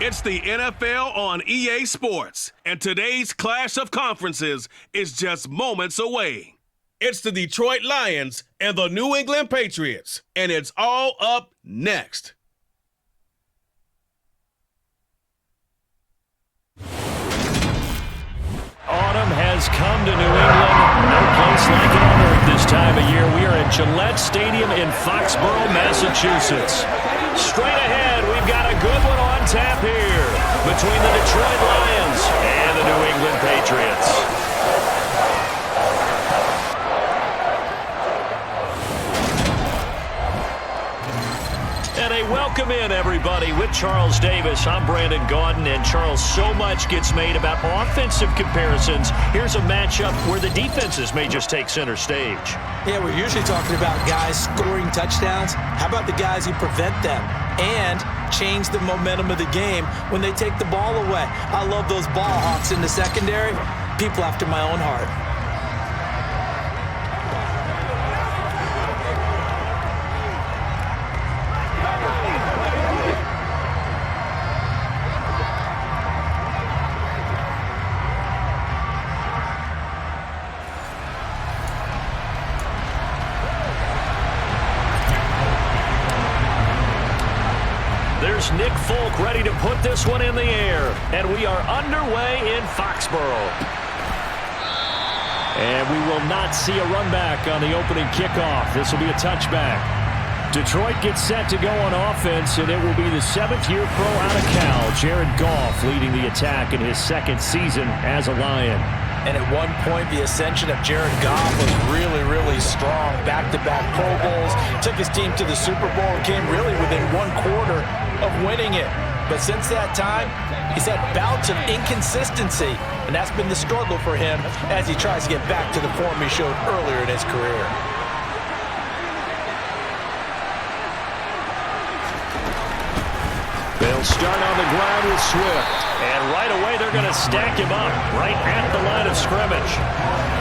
It's the NFL on EA Sports, and today's clash of conferences is just moments away. It's the Detroit Lions and the New England Patriots, and it's all up next. Autumn has come to New England. No place like it on earth this time of year. We are at Gillette Stadium in Foxborough, Massachusetts. Straight ahead, we've got a good one on tap here between the Detroit Lions and the New England Patriots. And a welcome in, everybody, with Charles Davis. I'm Brandon Gaudin, and Charles, so much gets made about offensive comparisons. Here's a matchup where the defenses may just take center stage. Yeah, we're usually talking about guys scoring touchdowns. How about the guys who prevent them and change the momentum of the game when they take the ball away? I love those ball hawks in the secondary. People after my own heart. There's Nick Folk ready to put this one in the air. And we are underway in Foxborough. And we will not see a run back on the opening kickoff. This will be a touchback. Detroit gets set to go on offense, and it will be the seventh-year pro out of Cal, Jared Goff, leading the attack in his second season as a Lion. And at one point, the ascension of Jared Goff was really, really strong. Back-to-back Pro Bowls, took his team to the Super Bowl, and came really within one quarter of winning it. But since that time, he's had bouts of inconsistency, and that's been the struggle for him as he tries to get back to the form he showed earlier in his career. They'll start on the ground with Swift. And right away, they're going to stack him up right at the line of scrimmage.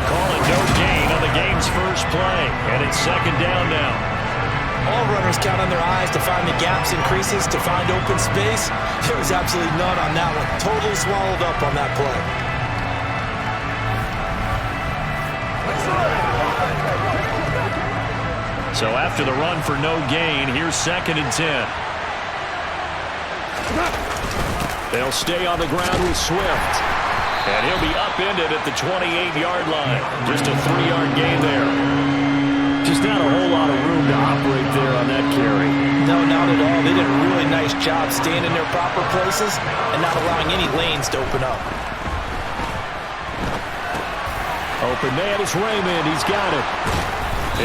Calling no gain on the game's first play. And it's second down now. All runners count on their eyes to find the gaps and creases, to find open space. There was absolutely none on that one. Totally swallowed up on that play. So after the run for no gain, here's 2nd and 10. They'll stay on the ground with Swift. And he'll be upended at the 28-yard line. Just a 3-yard gain there. Just not a whole lot of room to operate there on that carry. No, not at all. They did a really nice job staying in their proper places and not allowing any lanes to open up. Open man is Raymond. He's got it.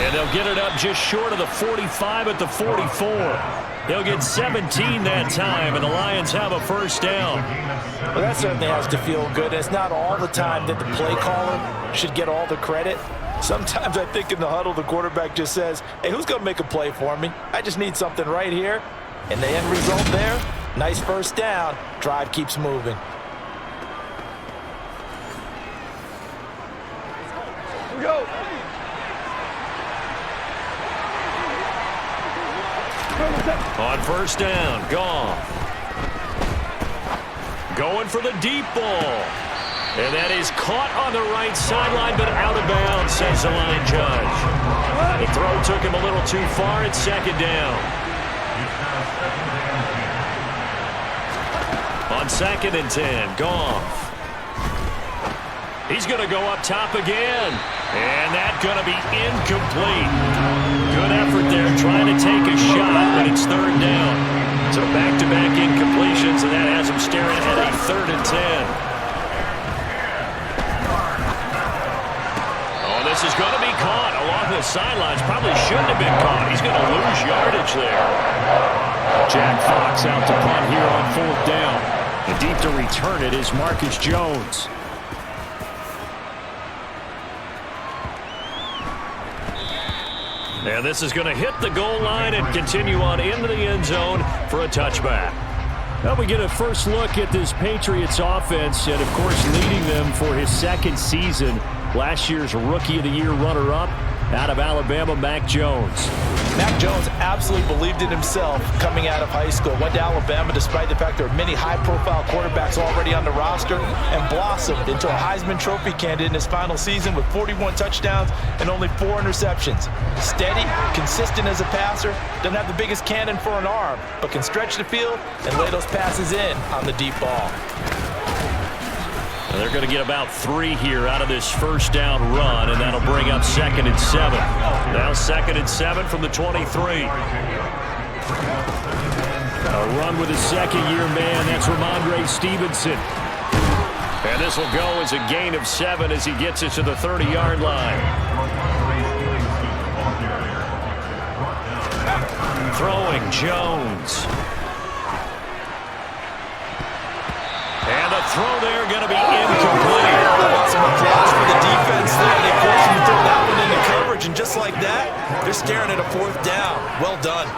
And they'll get it up just short of the 45 at the 44. They'll get 17 that time, and the Lions have a first down. Well, that certainly has to feel good. It's not all the time that the play caller should get all the credit. Sometimes I think in the huddle, the quarterback just says, hey, who's going to make a play for me? I just need something right here. And the end result there, nice first down. Drive keeps moving. Here we go. On first down, Goff. Going for the deep ball. And that is caught on the right sideline, but out of bounds, says the line judge. The throw took him a little too far. It's second down. On 2nd and 10, Goff. He's going to go up top again. And that's going to be incomplete. Good effort there trying to take a shot, but it's third down. So back-to-back incompletions, and that has him staring at a 3rd and 10. Oh, this is going to be caught along the sidelines. Probably shouldn't have been caught. He's going to lose yardage there. Jack Fox out to punt here on 4th down. And deep to return it is Marcus Jones. And this is going to hit the goal line and continue on into the end zone for a touchback. Well, we get a first look at this Patriots offense, and, of course, leading them for his second season. Last year's Rookie of the Year runner-up. Out of Alabama, Mac Jones. Mac Jones absolutely believed in himself coming out of high school. Went to Alabama despite the fact there are many high-profile quarterbacks already on the roster, and blossomed into a Heisman Trophy candidate in his final season with 41 touchdowns and only 4 interceptions. Steady, consistent as a passer, doesn't have the biggest cannon for an arm, but can stretch the field and lay those passes in on the deep ball. They're going to get about 3 here out of this first down run, and that'll bring up 2nd and 7. Now 2nd and 7 from the 23. A run with a second-year man. That's Ramondre Stevenson. And this will go as a gain of 7 as he gets it to the 30-yard line. Throwing Jones. And the throw there going to be incomplete. Some applause for the defense there. They forced him to throw that one into coverage, and just like that, they're staring at a 4th down. Well done.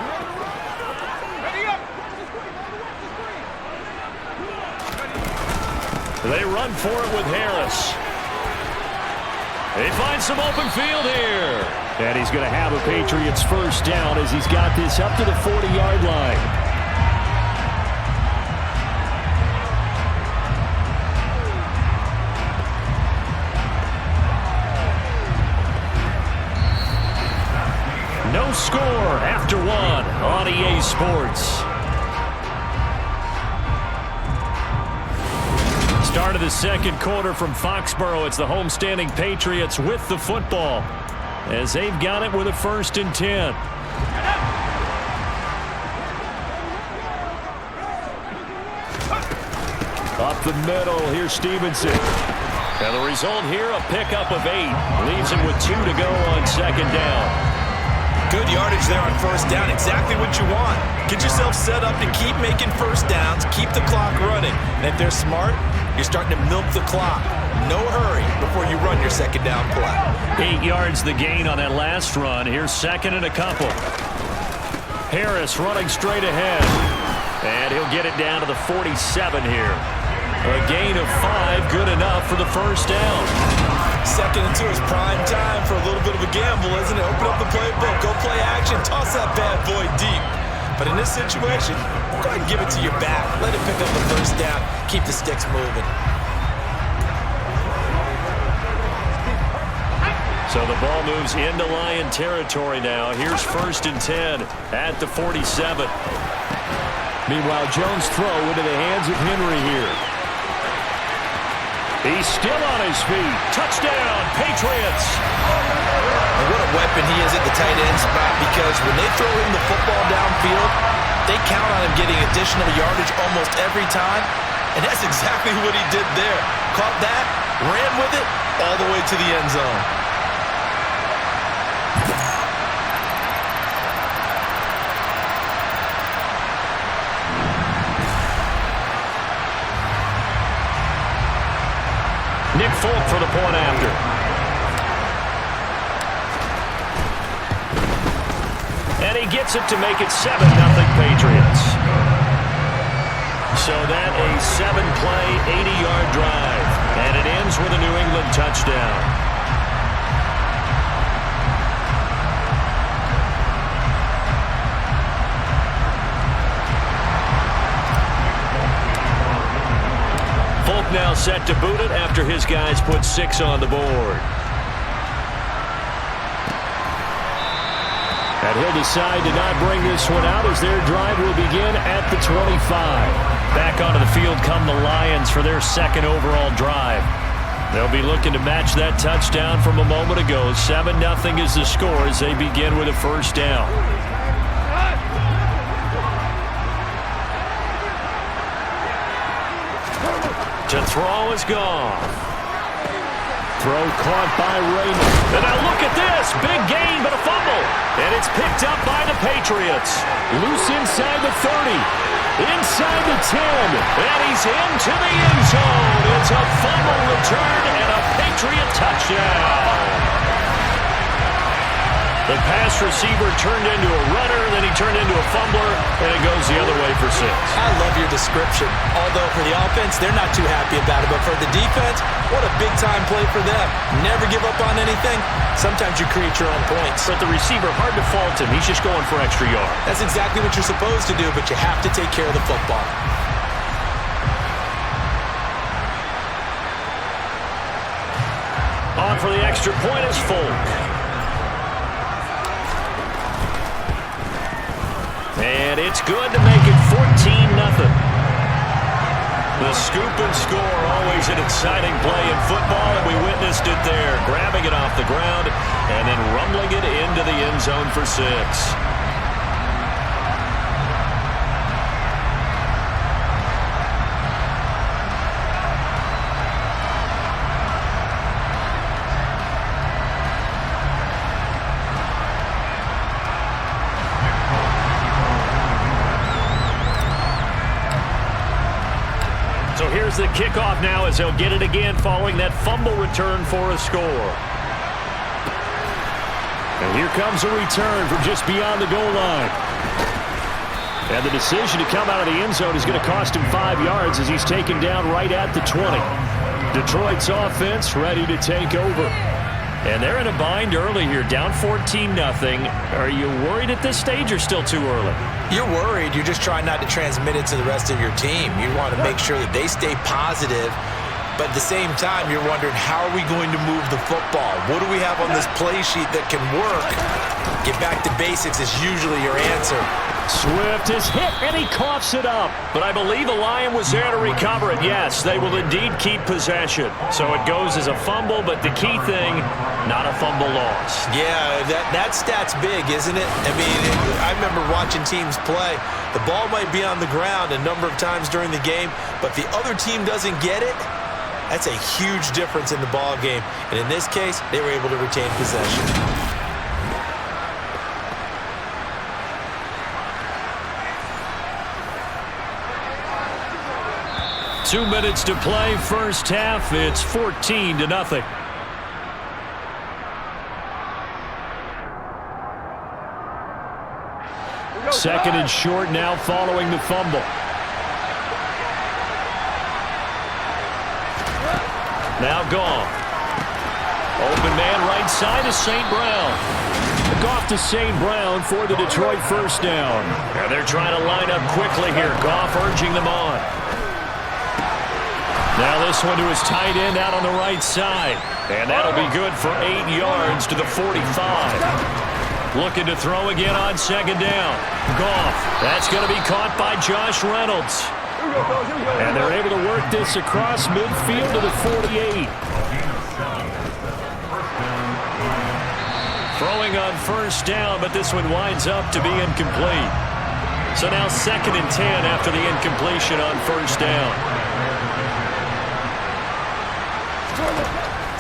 They run for it with Harris. They find some open field here. And he's going to have a Patriots first down as he's got this up to the 40-yard line. No score after 1 on EA Sports. Start of the second quarter from Foxborough. It's the homestanding Patriots with the football as they've got it with a 1st and 10. Up the middle, here's Stevenson. And the result here, a pickup of 8. Leaves him with 2 to go on 2nd down. Good yardage there on 1st down. Exactly what you want. Get yourself set up to keep making 1st downs, keep the clock running. And if they're smart, you're starting to milk the clock. No hurry before you run your 2nd down play. 8 yards the gain on that last run. Here's 2nd and a couple. Harris running straight ahead. And he'll get it down to the 47 here. A gain of 5, good enough for the 1st down. 2nd and 2 is prime time for a little bit of a gamble, isn't it? Open up the playbook, go play action, toss that bad boy deep. But in this situation, go ahead and give it to your back. Let it pick up the 1st down. Keep the sticks moving. So the ball moves into Lion territory now. Here's 1st and 10 at the 47. Meanwhile, Jones' throw into the hands of Henry here. He's still on his feet. Touchdown, Patriots. And what a weapon he is at the tight end spot, because when they throw him the football downfield, they count on him getting additional yardage almost every time. And that's exactly what he did there. Caught that, ran with it, all the way to the end zone. Nick Folk for the point after. And he gets it to make it 7-0 Patriots. So that a 7-play, 80-yard drive. And it ends with a New England touchdown. Now set to boot it after his guys put 6 on the board. And he'll decide to not bring this one out as their drive will begin at the 25. Back onto the field come the Lions for their 2nd overall drive. They'll be looking to match that touchdown from a moment ago. 7-0 is the score as they begin with a 1st down. To throw is gone. Throw caught by Raymond. And now look at this. Big gain, but a fumble. And it's picked up by the Patriots. Loose inside the 30. Inside the 10. And he's into the end zone. It's a fumble return and a Patriot touchdown. The pass receiver turned into a runner, then he turned into a fumbler, and it goes the other way for 6. I love your description. Although for the offense, they're not too happy about it. But for the defense, what a big-time play for them. Never give up on anything. Sometimes you create your own points. But the receiver, hard to fault him. He's just going for extra yard. That's exactly what you're supposed to do, but you have to take care of the football. On for the extra point is Folk. And it's good to make it 14-0. The scoop and score, always an exciting play in football, and we witnessed it there, grabbing it off the ground and then rumbling it into the end zone for 6. So here's the kickoff now as they'll get it again following that fumble return for a score. And here comes a return from just beyond the goal line. And the decision to come out of the end zone is going to cost him 5 yards as he's taken down right at the 20. Detroit's offense ready to take over. And they're in a bind early here, down 14-0. Are you worried at this stage or still too early? You're worried. You're just trying not to transmit it to the rest of your team. You want to make sure that they stay positive, but at the same time, you're wondering, how are we going to move the football? What do we have on this play sheet that can work? Get back to basics is usually your answer. Swift is hit, and he coughs it up. But I believe the Lion was there to recover it. Yes, they will indeed keep possession. So it goes as a fumble, but the key thing, not a fumble loss. Yeah, that stat's big, isn't it? I mean, I remember watching teams play. The ball might be on the ground a number of times during the game, but the other team doesn't get it. That's a huge difference in the ball game. And in this case, they were able to retain possession. 2 minutes to play, first half. It's 14-0. Second and short now following the fumble. Now Goff. Open man right side is St. Brown. Goff to St. Brown for the Detroit first down. And they're trying to line up quickly here. Goff urging them on. Now this one to his tight end out on the right side. And that'll be good for 8 yards to the 45. Looking to throw again on second down. Goff. That's going to be caught by Josh Reynolds. And they're able to work this across midfield to the 48. Throwing on first down, but this one winds up to be incomplete. So now 2nd and 10 after the incompletion on first down.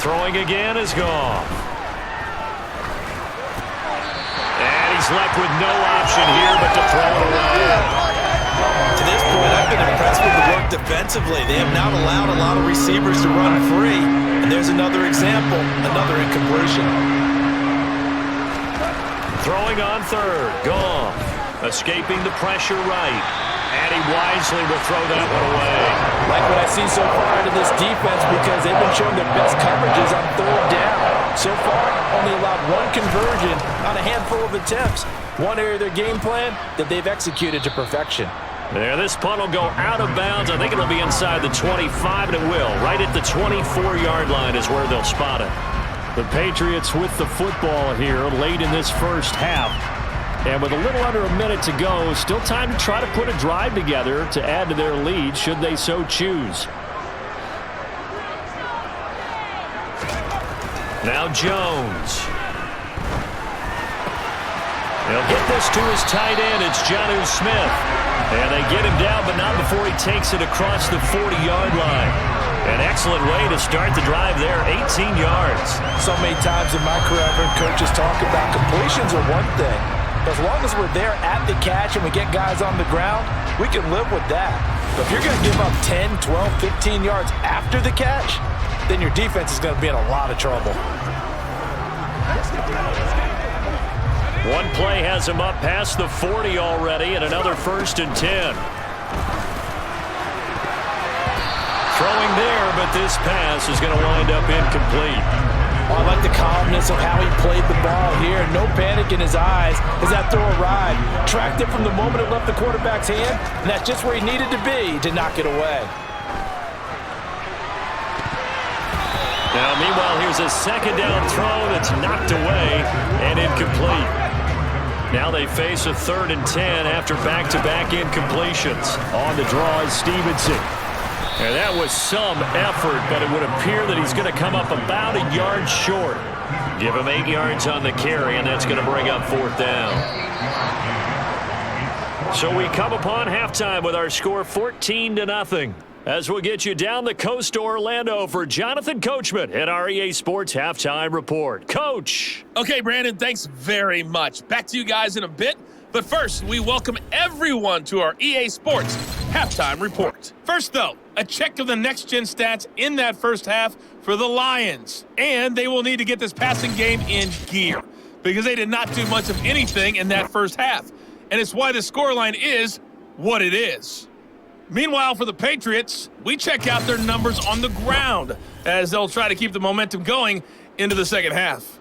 Throwing again is Goff. And he's left with no option here but to throw it away. To this point, I've been impressed with the work defensively. They have not allowed a lot of receivers to run free. And there's another example, another incompletion. Throwing on third. Goff. Escaping the pressure right. And he wisely will throw that one away. Like what I've seen so far out of this defense, because they've been showing their best coverages on third down. So far, only allowed one conversion on a handful of attempts. One area of their game plan that they've executed to perfection. There, this punt will go out of bounds. I think it'll be inside the 25, and it will. Right at the 24-yard line is where they'll spot it. The Patriots with the football here late in this first half. And with a little under a minute to go, still time to try to put a drive together to add to their lead should they so choose. Now Jones. He'll get this to his tight end. It's Jonnu Smith. And they get him down, but not before he takes it across the 40-yard line. An excellent way to start the drive there, 18 yards. So many times in my career, I've heard coaches talk about completions are one thing. As long as we're there at the catch and we get guys on the ground, we can live with that. But if you're going to give up 10, 12, 15 yards after the catch, then your defense is going to be in a lot of trouble. One play has him up past the 40 already, and another 1st and 10. Throwing there, but this pass is going to wind up incomplete. Oh, I like the calmness of how he played the ball here. No panic in his eyes as that throw arrived. Tracked it from the moment it left the quarterback's hand, and that's just where he needed to be to knock it away. Now, meanwhile, here's a 2nd down throw that's knocked away and incomplete. Now they face a 3rd and 10 after back-to-back incompletions. On the draw is Stevenson. And that was some effort, but it would appear that he's going to come up about a yard short. Give him 8 yards on the carry, and that's going to bring up 4th down. So we come upon halftime with our score 14-0. As we'll get you down the coast to Orlando for Jonathan Coachman at our EA Sports Halftime Report. Coach! Okay, Brandon, thanks very much. Back to you guys in a bit. But first, we welcome everyone to our EA Sports Halftime Report. First, though, a check of the next-gen stats in that first half for the Lions. And they will need to get this passing game in gear because they did not do much of anything in that first half. And it's why the scoreline is what it is. Meanwhile, for the Patriots, we check out their numbers on the ground as they'll try to keep the momentum going into the second half.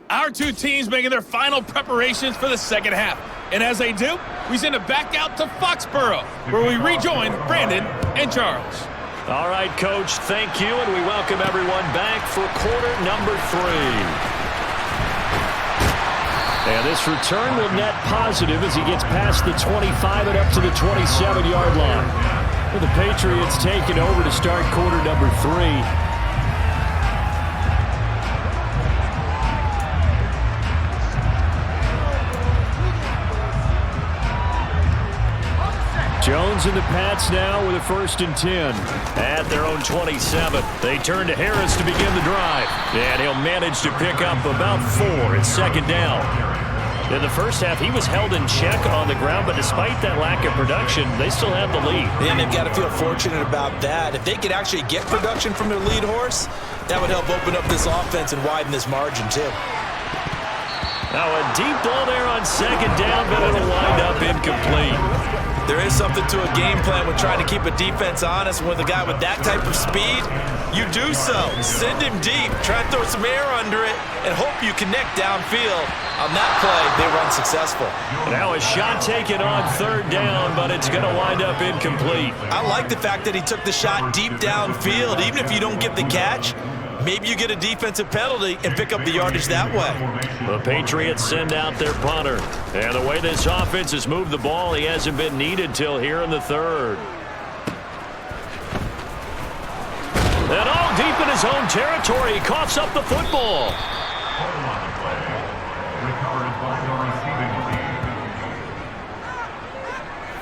Our two teams making their final preparations for the second half. And as they do, we send it back out to Foxborough, where we rejoin Brandon and Charles. All right, Coach, thank you, and we welcome everyone back for quarter number 3. And this return will net positive as he gets past the 25 and up to the 27-yard line. With the Patriots taking over to start quarter number 3. Jones and the Pats now with a 1st and 10 at their own 27. They turn to Harris to begin the drive, and he'll manage to pick up about 4. It's 2nd down. In the first half, he was held in check on the ground, but despite that lack of production, they still have the lead. And they've got to feel fortunate about that. If they could actually get production from their lead horse, that would help open up this offense and widen this margin, too. Now a deep ball there on 2nd down, but it'll wind up incomplete. There is something to a game plan with trying to keep a defense honest. With a guy with that type of speed, you do so. Send him deep, try to throw some air under it, and hope you connect downfield. On that play, they run successful. Now a shot taken on 3rd down, but it's going to wind up incomplete. I like the fact that he took the shot deep downfield. Even if you don't get the catch, maybe you get a defensive penalty and pick up the yardage that way. The Patriots send out their punter. And the way this offense has moved the ball, he hasn't been needed till here in the 3rd. And all deep in his own territory, he coughs up the football.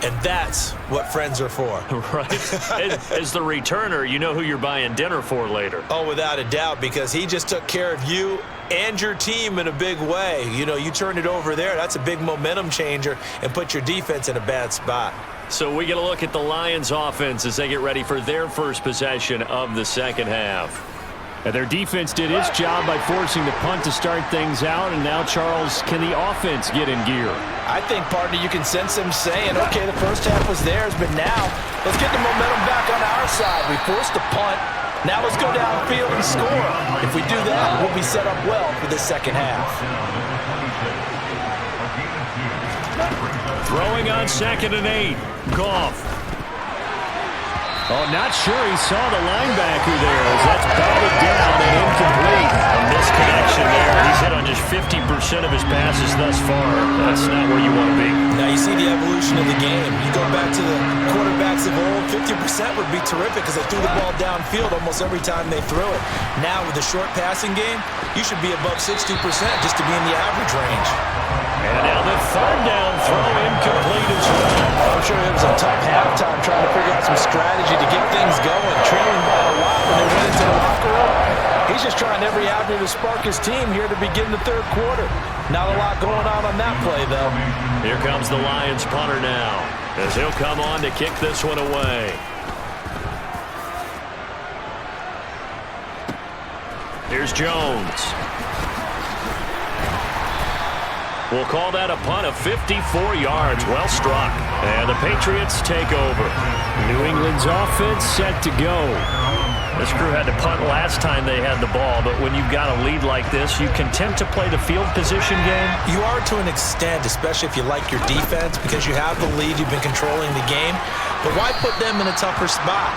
And that's what friends are for. Right. As the returner, you know who you're buying dinner for later. Oh, without a doubt, because he just took care of you and your team in a big way. You know, you turn it over there, that's a big momentum changer and put your defense in a bad spot. So we get a look at the Lions offense as they get ready for their first possession of the second half. And their defense did its job by forcing the punt to start things out. And now, Charles, can the offense get in gear? I think, partner, you can sense them saying, okay, the first half was theirs, but now let's get the momentum back on our side. We forced a punt. Now let's go downfield and score. If we do that, we'll be set up well for the second half. Throwing on 2nd and 8. Goff. Oh, not sure he saw the linebacker there as that's batted down and incomplete. A misconnection there. He's hit on just 50% of his passes thus far. That's not where you want to be. Now you see the evolution of the game. You go back to the quarterbacks of old, 50% would be terrific because they threw the ball downfield almost every time they threw it. Now with the short passing game, you should be above 60% just to be in the average range. And now the 3rd down throw incomplete as well. I'm sure it was a tough halftime trying to figure out some strategy to get things going. Trailing by a lot when they went into the locker room. He's just trying every avenue to spark his team here to begin the 3rd quarter. Not a lot going on that play, though. Here comes the Lions punter now as he'll come on to kick this one away. Here's Jones. We'll call that a punt of 54 yards. Well struck. And the Patriots take over. New England's offense set to go. This crew had to punt last time they had the ball, but when you've got a lead like this, you can tend to play the field position game. You are to an extent, especially if you like your defense, because you have the lead, you've been controlling the game. But why put them in a tougher spot?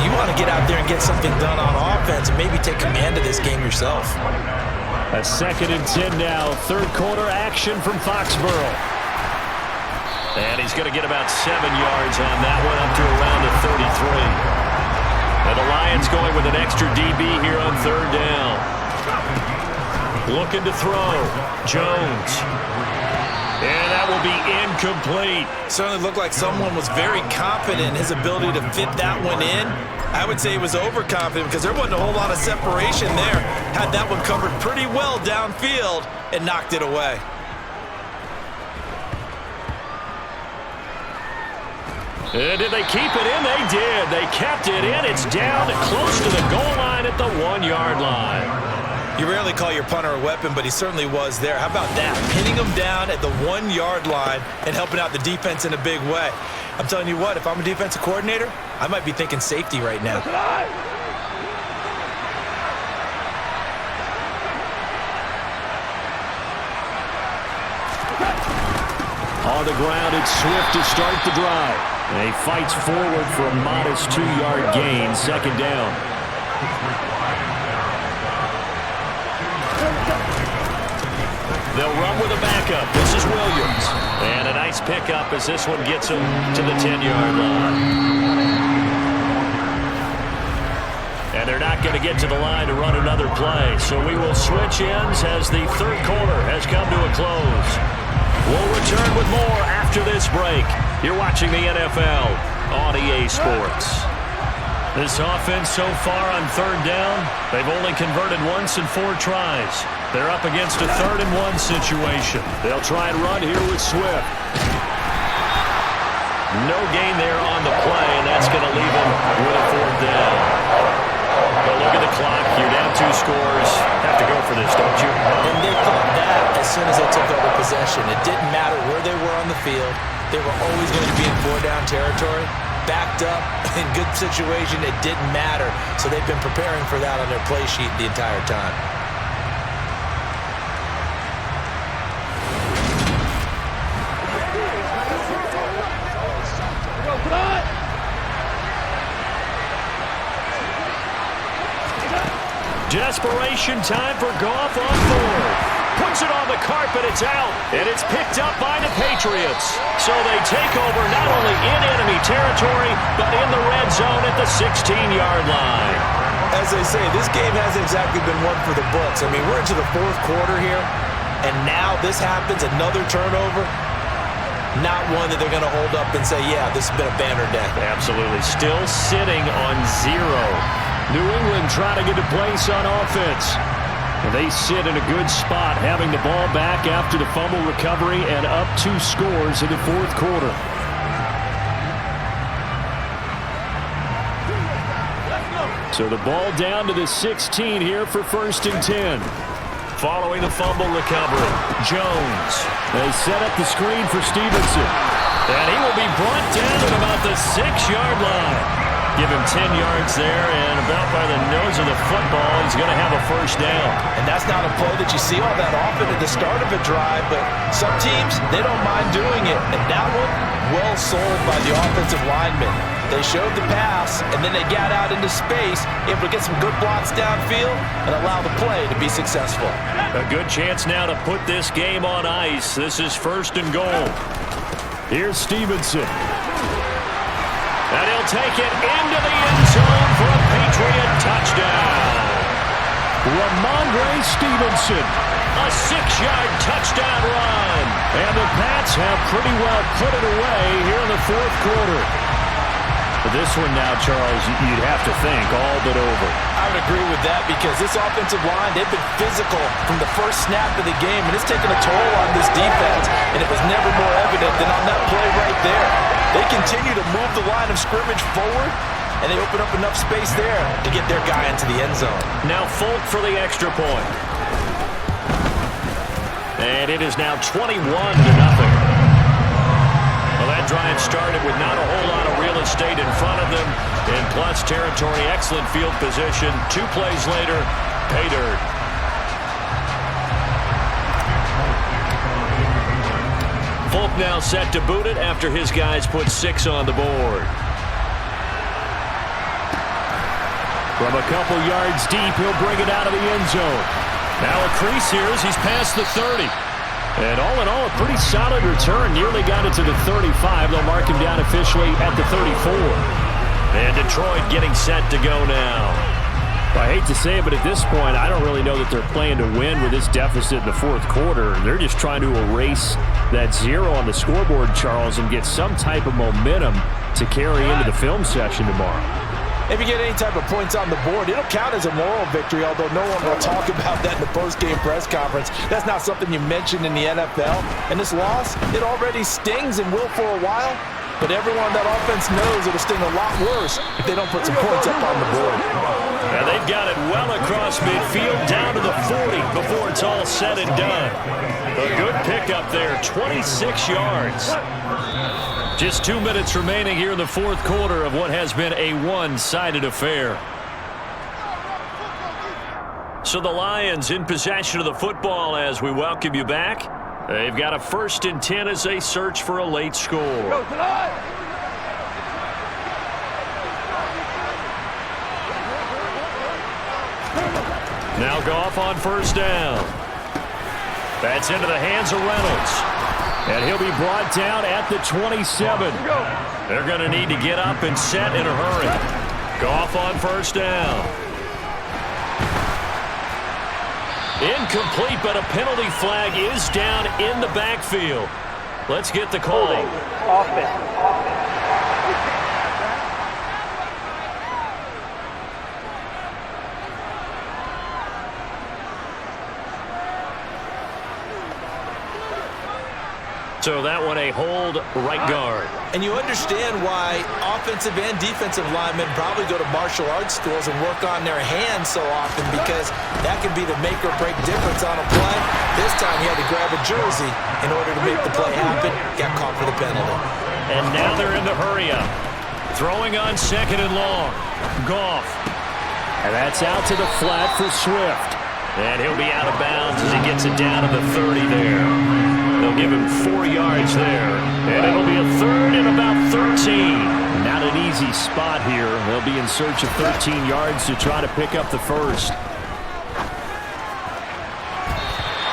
You want to get out there and get something done on offense and maybe take command of this game yourself. A 2nd and 10 now. Third quarter action from Foxborough. And he's going to get about 7 yards on that one, up to around the 33. And the Lions going with an extra DB here on 3rd down. Looking to throw. Jones. And that will be incomplete. Certainly looked like someone was very confident in his ability to fit that one in. I would say he was overconfident because there wasn't a whole lot of separation there. Had that one covered pretty well downfield and knocked it away. And did they keep it in? They did. They kept it in. It's down close to the goal line at the 1-yard line. You rarely call your punter a weapon, but he certainly was there. How about that? Pinning him down at the 1-yard line and helping out the defense in a big way. I'm telling you what, if I'm a defensive coordinator, I might be thinking safety right now. On the ground, it's Swift to start the drive. And he fights forward for a modest 2-yard gain, 2nd down. They'll run with a backup. This is Williams. And a nice pickup as this one gets him to the 10-yard line. And they're not going to get to the line to run another play. So we will switch ends as the 3rd quarter has come to a close. We'll return with more after this break. You're watching the NFL on EA Sports. This offense so far on 3rd down, they've only converted once in 4 tries. They're up against a 3rd and 1 situation. They'll try and run here with Swift. No gain there on the play, and that's going to leave them with a 4th down. But look at the clock. You're down 2 scores. Have to go for this, don't you? And they thought that as soon as they took over possession. It didn't matter where they were on the field. They were always going to be in 4-down territory. Backed up, in good situation, it didn't matter. So they've been preparing for that on their play sheet the entire time. Desperation time for Goff on 4th. Puts it on the carpet, it's out, and it's picked up by the Patriots. So they take over not only in enemy territory, but in the red zone at the 16-yard line. As they say, this game hasn't exactly been one for the books. I mean, we're into the 4th quarter here, and now this happens, another turnover. Not one that they're going to hold up and say, yeah, this has been a banner day. Absolutely. Still sitting on 0. New England trying to get a place on offense. And they sit in a good spot, having the ball back after the fumble recovery and up 2 scores in the 4th quarter. So the ball down to the 16 here for 1st and 10. Following the fumble recovery, Jones. They set up the screen for Stevenson. And he will be brought down at about the 6-yard line. Give him 10 yards there, and about by the nose of the football, he's going to have a 1st down. And that's not a play that you see all that often at the start of a drive, but some teams, they don't mind doing it. And that one, well sold by the offensive lineman. They showed the pass, and then they got out into space, able to get some good blocks downfield and allow the play to be successful. A good chance now to put this game on ice. This is 1st and goal. Here's Stevenson. And he'll take it into the end zone for a Patriot touchdown. Ramondre Stevenson, a 6-yard touchdown run. And the Pats have pretty well put it away here in the 4th quarter. But this one now, Charles, you'd have to think all but over. I would agree with that because this offensive line, they've been physical from the first snap of the game, and it's taken a toll on this defense, and it was never more evident than on that play right there. They continue to move the line of scrimmage forward, and they open up enough space there to get their guy into the end zone. Now Folk for the extra point. And it is now 21-0. Well, that drive started with not a whole lot of real estate in front of them. In plus territory, excellent field position. 2 plays later, pay dirt. Folk now set to boot it after his guys put 6 on the board. From a couple yards deep, he'll bring it out of the end zone. Now a crease here as he's past the 30. And all in all, a pretty solid return. Nearly got it to the 35. They'll mark him down officially at the 34. And Detroit getting set to go now. Well, I hate to say it, but at this point, I don't really know that they're playing to win with this deficit in the fourth quarter. They're just trying to erase that 0 on the scoreboard, Charles, and get some type of momentum to carry into the film session tomorrow. If you get any type of points on the board, it'll count as a moral victory, although no one will talk about that in the post-game press conference. That's not something you mentioned in the NFL. And this loss, it already stings and will for a while, but everyone on that offense knows it'll sting a lot worse if they don't put some points up on the board. And they've got it well across midfield, down to the 40 before it's all said and done. A good pickup there, 26 yards. Just 2 minutes remaining here in the fourth quarter of what has been a one-sided affair. So the Lions in possession of the football as we welcome you back. They've got a 1st and 10 as they search for a late score. Now Goff on 1st down. That's into the hands of Reynolds. And he'll be brought down at the 27. They're going to need to get up and set in a hurry. Goff on 1st down. Incomplete, but a penalty flag is down in the backfield. Let's get the call. So that one a hold right guard. And you understand why offensive and defensive linemen probably go to martial arts schools and work on their hands so often, because that can be the make or break difference on a play. This time he had to grab a jersey in order to make the play happen. Got caught for the penalty. And now they're in the hurry up. Throwing on 2nd and long. Goff. And that's out to the flat for Swift. And he'll be out of bounds as he gets it down to the 30 there. They'll give him 4 yards there. And it'll be a 3rd and about 13. Not an easy spot here. They'll be in search of 13 yards to try to pick up the 1st.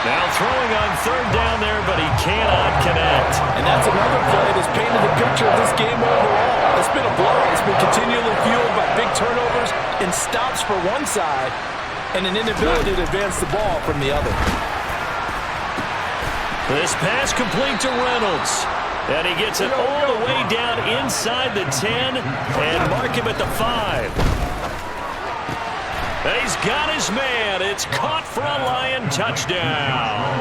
Now throwing on 3rd down there, but he cannot connect. And that's another play that's painted the picture of this game overall. It's been a blowout. It's been continually fueled by big turnovers and stops for one side and an inability to advance the ball from the other. This pass complete to Reynolds. And he gets it all the way down inside the 10 and mark him at the 5. And he's got his man. It's caught for a Lion touchdown.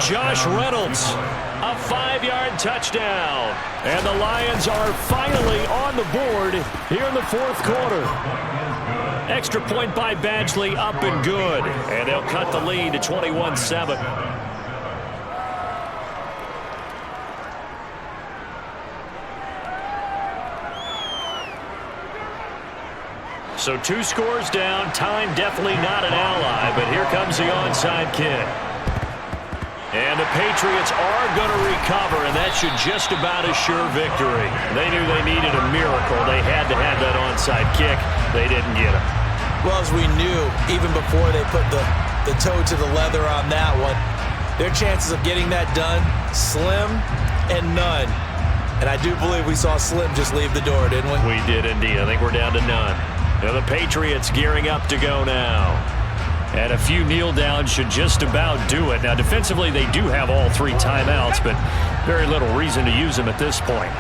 Josh Reynolds, a 5-yard touchdown. And the Lions are finally on the board here in the fourth quarter. Extra point by Badgley, up and good. And they'll cut the lead to 21-7. So 2 scores down. Time definitely not an ally, but here comes the onside kick. And the Patriots are going to recover, and that should just about assure victory. They knew they needed a miracle. They had to have that onside kick. They didn't get it. Well, as we knew, even before they put the toe to the leather on that one, their chances of getting that done, slim and none. And I do believe we saw Slim just leave the door, didn't we? We did indeed. I think we're down to none. Now the Patriots gearing up to go now. And a few kneel downs should just about do it. Now defensively they do have all 3 timeouts, but very little reason to use them at this point.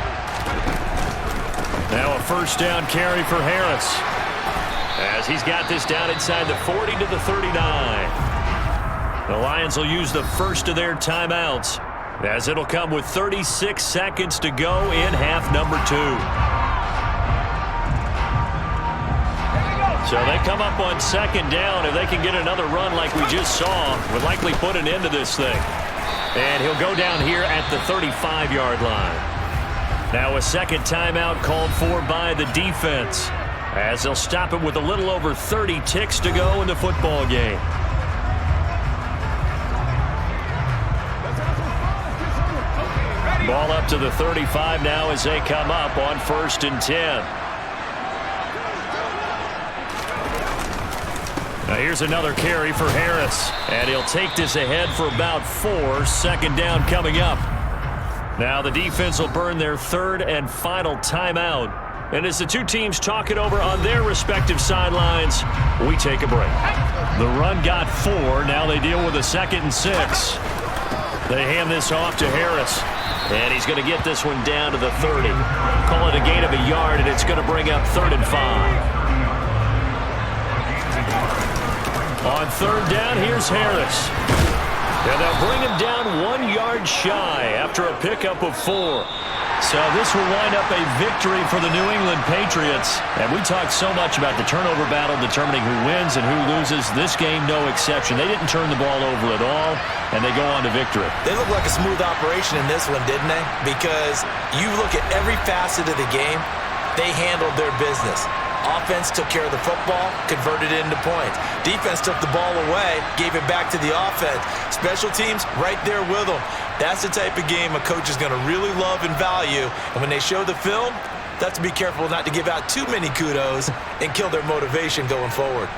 Now a 1st down carry for Harris, as he's got this down inside the 40 to the 39. The Lions will use the first of their timeouts, as it'll come with 36 seconds to go in half number 2. So they come up on second down. If they can get another run like we just saw, would likely put an end to this thing. And he'll go down here at the 35-yard line. Now a second timeout called for by the defense, as they'll stop it with a little over 30 ticks to go in the football game. Ball up to the 35 now as they come up on 1st and 10. Now here's another carry for Harris, and he'll take this ahead for about 4. Second down coming up. Now the defense will burn their 3rd and final timeout. And as the two teams talk it over on their respective sidelines, we take a break. The run got 4. Now they deal with a 2nd and 6. They hand this off to Harris, and he's going to get this one down to the 30. Call it a gain of a yard, and it's going to bring up 3rd and 5. On 3rd down, here's Harris. And they'll bring him down 1 yard shy after a pickup of 4. So this will wind up a victory for the New England Patriots. And we talked so much about the turnover battle determining who wins and who loses. This game, no exception. They didn't turn the ball over at all, and they go on to victory. They look like a smooth operation in this one, didn't they? Because you look at every facet of the game, they handled their business. Offense took care of the football, converted it into points. Defense took the ball away, gave it back to the offense. Special teams right there with them. That's the type of game a coach is going to really love and value. And when they show the film, they have to be careful not to give out too many kudos and kill their motivation going forward.